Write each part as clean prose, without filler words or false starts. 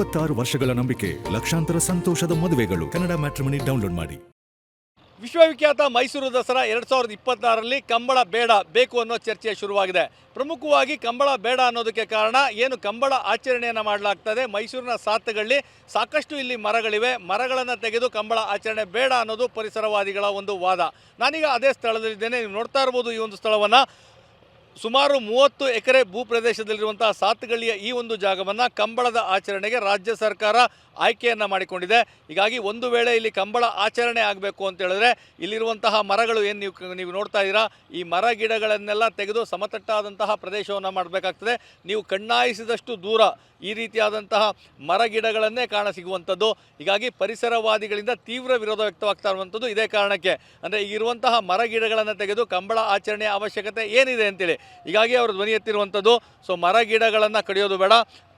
26 ವರ್ಷಗಳ ನಂಬಿಕೆ, ಲಕ್ಷಾಂತರ ಸಂತೋಷದ ಮದುವೆಗಳು. ಕನ್ನಡ ಮ್ಯಾಟ್ರಿಮನಿ ಡೌನ್ಲೋಡ್ ಮಾಡಿ. ವಿಶ್ವವಿಖ್ಯಾತ ಮೈಸೂರು ದಸರಾ 2026ರಲ್ಲಿ ಕಂಬಳ ಬೇಡ ಬೇಕು ಅನ್ನೋ ಚರ್ಚೆ ಶುರುವಾಗಿದೆ. ಪ್ರಮುಖವಾಗಿ ಕಂಬಳ ಬೇಡ ಅನ್ನೋದಕ್ಕೆ ಕಾರಣ ಏನು, ಕಂಬಳ ಆಚರಣೆಯನ್ನು ಮಾಡಲಾಗ್ತದೆ ಮೈಸೂರಿನ ಸಾತ್ತುಗಳಲ್ಲಿ ಸಾಕಷ್ಟು ಇಲ್ಲಿ ಮರಗಳಿವೆ, ಮರಗಳನ್ನು ತೆಗೆದು ಕಂಬಳ ಆಚರಣೆ ಬೇಡ ಅನ್ನೋದು ಪರಿಸರವಾದಿಗಳ ಒಂದು ವಾದ. ನಾನೀಗ ಅದೇ ಸ್ಥಳದಲ್ಲಿದ್ದೇನೆ. ನೀವು ನೋಡ್ತಾ ಇರ್ಬೋದು ಈ ಒಂದು ಸ್ಥಳವನ್ನು. ಸುಮಾರು 30 ಎಕರೆ ಭೂ ಪ್ರದೇಶದಲ್ಲಿರುವಂತಹ ಸಾತ್ತುಗಳಿಯ ಈ ಒಂದು ಜಾಗವನ್ನು ಕಂಬಳದ ಆಚರಣೆಗೆ ರಾಜ್ಯ ಸರ್ಕಾರ ಆಯ್ಕೆಯನ್ನು ಮಾಡಿಕೊಂಡಿದೆ. ಹೀಗಾಗಿ ಒಂದು ವೇಳೆ ಇಲ್ಲಿ ಕಂಬಳ ಆಚರಣೆ ಆಗಬೇಕು ಅಂತ ಹೇಳಿದ್ರೆ ಇಲ್ಲಿರುವಂತಹ ಮರಗಳು ಏನು ನೀವು ನೋಡ್ತಾ ಇದ್ದೀರಾ, ಈ ಮರ ಗಿಡಗಳನ್ನೆಲ್ಲ ತೆಗೆದು ಸಮತಟ್ಟಾದಂತಹ ಪ್ರದೇಶವನ್ನು ಮಾಡಬೇಕಾಗ್ತದೆ. ನೀವು ಕಣ್ಣಾಯಿಸಿದಷ್ಟು ದೂರ ಈ ರೀತಿಯಾದಂತಹ ಮರ ಗಿಡಗಳನ್ನೇ ಕಾಣಸಿಗುವಂಥದ್ದು. ಹೀಗಾಗಿ ಪರಿಸರವಾದಿಗಳಿಂದ ತೀವ್ರ ವಿರೋಧ ವ್ಯಕ್ತವಾಗ್ತಾ ಇರುವಂಥದ್ದು ಇದೇ ಕಾರಣಕ್ಕೆ. ಅಂದರೆ ಈಗಿರುವಂತಹ ಮರ ಗಿಡಗಳನ್ನು ತೆಗೆದು ಕಂಬಳ ಆಚರಣೆಯ ಅವಶ್ಯಕತೆ ಏನಿದೆ ಅಂತೇಳಿ ಹೀಗಾಗಿ ಅವರು ಧ್ವನಿ ಎತ್ತಿರುವಂಥದ್ದು. ಸೊ ಮರ ಗಿಡಗಳನ್ನು ಕಡಿಯೋದು ಬೇಡ,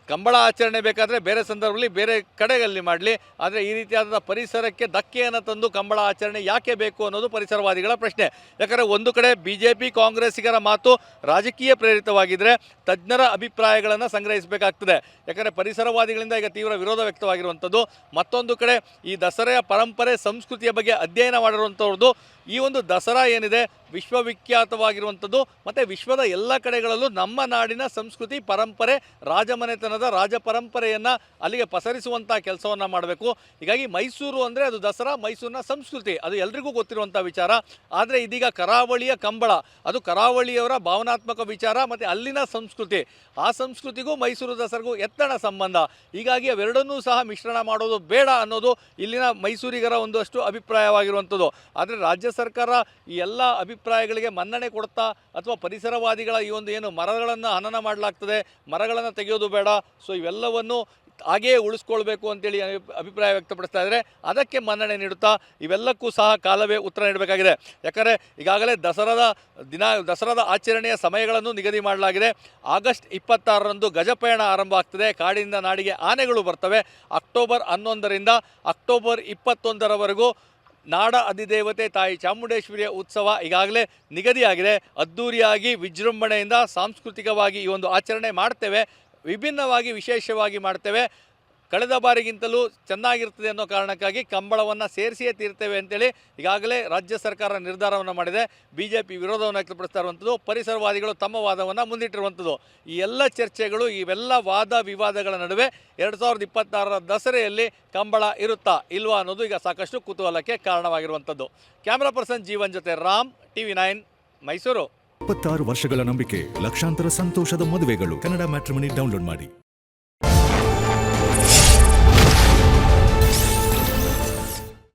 ಕಂಬಳ ಆಚರಣೆ ಬೇಕಾದರೆ ಬೇರೆ ಸಂದರ್ಭದಲ್ಲಿ ಬೇರೆ ಕಡೆಗಳಲ್ಲಿ ಮಾಡಲಿ, ಆದರೆ ಈ ರೀತಿಯಾದ ಪರಿಸರಕ್ಕೆ ಧಕ್ಕೆಯನ್ನು ತಂದು ಕಂಬಳ ಆಚರಣೆ ಯಾಕೆ ಬೇಕು ಅನ್ನೋದು ಪರಿಸರವಾದಿಗಳ ಪ್ರಶ್ನೆ. ಯಾಕಂದರೆ ಒಂದು ಕಡೆ BJP ಕಾಂಗ್ರೆಸ್ಸಿಗರ ಮಾತು ರಾಜಕೀಯ ಪ್ರೇರಿತವಾಗಿದ್ದರೆ ತಜ್ಞರ ಅಭಿಪ್ರಾಯಗಳನ್ನು ಸಂಗ್ರಹಿಸಬೇಕಾಗ್ತದೆ. ಯಾಕಂದರೆ ಪರಿಸರವಾದಿಗಳಿಂದ ಈಗ ತೀವ್ರ ವಿರೋಧ ವ್ಯಕ್ತವಾಗಿರುವಂಥದ್ದು. ಮತ್ತೊಂದು ಕಡೆ ಈ ದಸರೆಯ ಪರಂಪರೆ ಸಂಸ್ಕೃತಿಯ ಬಗ್ಗೆ ಅಧ್ಯಯನ ಮಾಡಿರುವಂಥವ್ರದ್ದು. ಈ ಒಂದು ದಸರಾ ಏನಿದೆ ವಿಶ್ವವಿಖ್ಯಾತವಾಗಿರುವಂಥದ್ದು, ಮತ್ತು ವಿಶ್ವದ ಎಲ್ಲ ಕಡೆಗಳಲ್ಲೂ ನಮ್ಮ ನಾಡಿನ ಸಂಸ್ಕೃತಿ ಪರಂಪರೆ ರಾಜಮನೆತನದ ರಾಜ ಪರಂಪರೆಯನ್ನು ಅಲ್ಲಿಗೆ ಪಸರಿಸುವಂಥ ಕೆಲಸವನ್ನು ಮಾಡಬೇಕು. ಹೀಗಾಗಿ ಮೈಸೂರು ಅಂದರೆ ಅದು ದಸರಾ, ಮೈಸೂರಿನ ಸಂಸ್ಕೃತಿ, ಅದು ಎಲ್ರಿಗೂ ಗೊತ್ತಿರುವಂಥ ವಿಚಾರ. ಆದರೆ ಇದೀಗ ಕರಾವಳಿಯ ಕಂಬಳ, ಅದು ಕರಾವಳಿಯವರ ಭಾವನಾತ್ಮಕ ವಿಚಾರ ಮತ್ತು ಅಲ್ಲಿನ ಸಂಸ್ಕೃತಿ, ಆ ಸಂಸ್ಕೃತಿಗೂ ಮೈಸೂರು ದಸರೆಗೂ ಎತ್ತಣ ಸಂಬಂಧ. ಹೀಗಾಗಿ ಅವೆರಡನ್ನೂ ಸಹ ಮಿಶ್ರಣ ಮಾಡೋದು ಬೇಡ ಅನ್ನೋದು ಇಲ್ಲಿನ ಮೈಸೂರಿಗರ ಒಂದಷ್ಟು ಅಭಿಪ್ರಾಯವಾಗಿರುವಂಥದ್ದು. ಆದರೆ ರಾಜ್ಯ ಸರ್ಕಾರ ಈ ಎಲ್ಲ ಅಭಿಪ್ರಾಯಗಳಿಗೆ ಮನ್ನಣೆ ಕೊಡ್ತಾ ಅಥವಾ ಪರಿಸರವಾದಿಗಳ ಈ ಒಂದು ಏನು ಮರಗಳನ್ನು ಹನನ ಮಾಡಲಾಗ್ತದೆ, ಮರಗಳನ್ನು ತೆಗೆಯೋದು ಬೇಡ, ಸೊ ಇವೆಲ್ಲವನ್ನು ಹಾಗೆಯೇ ಉಳಿಸ್ಕೊಳ್ಬೇಕು ಅಂತೇಳಿ ಅಭಿಪ್ರಾಯ ವ್ಯಕ್ತಪಡಿಸ್ತಾ ಇದ್ದಾರೆ. ಅದಕ್ಕೆ ಮನ್ನಣೆ ನೀಡುತ್ತಾ ಇವೆಲ್ಲಕ್ಕೂ ಸಹ ಕಾಲವೇ ಉತ್ತರ ನೀಡಬೇಕಾಗಿದೆ. ಯಾಕಂದರೆ ಈಗಾಗಲೇ ದಸರಾದ ಆಚರಣೆಯ ಸಮಯಗಳನ್ನು ನಿಗದಿ ಮಾಡಲಾಗಿದೆ. ಆಗಸ್ಟ್ 26ರಂದು ಗಜಪಯಣ ಆರಂಭ ಆಗ್ತದೆ. ಕಾಡಿನಿಂದ ನಾಡಿಗೆ ಆನೆಗಳು ಬರ್ತವೆ. ಅಕ್ಟೋಬರ್ 11ರಿಂದ ಅಕ್ಟೋಬರ್ 21ರವರೆಗೂ ನಾಡ ಅಧಿದೇವತೆ ತಾಯಿ ಚಾಮುಂಡೇಶ್ವರಿಯ ಉತ್ಸವ ಈಗಾಗಲೇ ನಿಗದಿಯಾಗಿದೆ. ಅದ್ಧೂರಿಯಾಗಿ ವಿಜೃಂಭಣೆಯಿಂದ ಸಾಂಸ್ಕೃತಿಕವಾಗಿ ಈ ಒಂದು ಆಚರಣೆ ಮಾಡ್ತೇವೆ, ವಿಭಿನ್ನವಾಗಿ ವಿಶೇಷವಾಗಿ ಮಾಡ್ತೇವೆ. ಕಳೆದ ಬಾರಿಗಿಂತಲೂ ಚೆನ್ನಾಗಿರ್ತದೆ ಅನ್ನೋ ಕಾರಣಕ್ಕಾಗಿ ಕಂಬಳವನ್ನು ಸೇರಿಸಿಯೇ ತೀರ್ತೇವೆ ಅಂತೇಳಿ ಈಗಾಗಲೇ ರಾಜ್ಯ ಸರ್ಕಾರ ನಿರ್ಧಾರವನ್ನು ಮಾಡಿದೆ. BJP ವಿರೋಧವನ್ನು ವ್ಯಕ್ತಪಡಿಸ್ತಾ ಇರುವಂಥದ್ದು, ಪರಿಸರವಾದಿಗಳು ತಮ್ಮ ವಾದವನ್ನು ಮುಂದಿಟ್ಟಿರುವಂಥದ್ದು. ಈ ಎಲ್ಲ ಚರ್ಚೆಗಳು, ಇವೆಲ್ಲ ವಾದ ವಿವಾದಗಳ ನಡುವೆ 2026ರ ದಸರೆಯಲ್ಲಿ ಕಂಬಳ ಇರುತ್ತಾ ಇಲ್ವಾ ಅನ್ನೋದು ಈಗ ಸಾಕಷ್ಟು ಕುತೂಹಲಕ್ಕೆ ಕಾರಣವಾಗಿರುವಂಥದ್ದು. ಕ್ಯಾಮ್ರಾ ಪರ್ಸನ್ ಜೀವನ್ ಜೊತೆ ರಾಮ್, TV9 ಮೈಸೂರು. 26 ವರ್ಷಗಳ ನಂಬಿಕೆ, ಲಕ್ಷಾಂತರ ಸಂತೋಷದ ಮದುವೆಗಳು. ಕನ್ನಡ ಮ್ಯಾಟ್ರಿಮನಿ ಡೌನ್ಲೋಡ್ ಮಾಡಿ.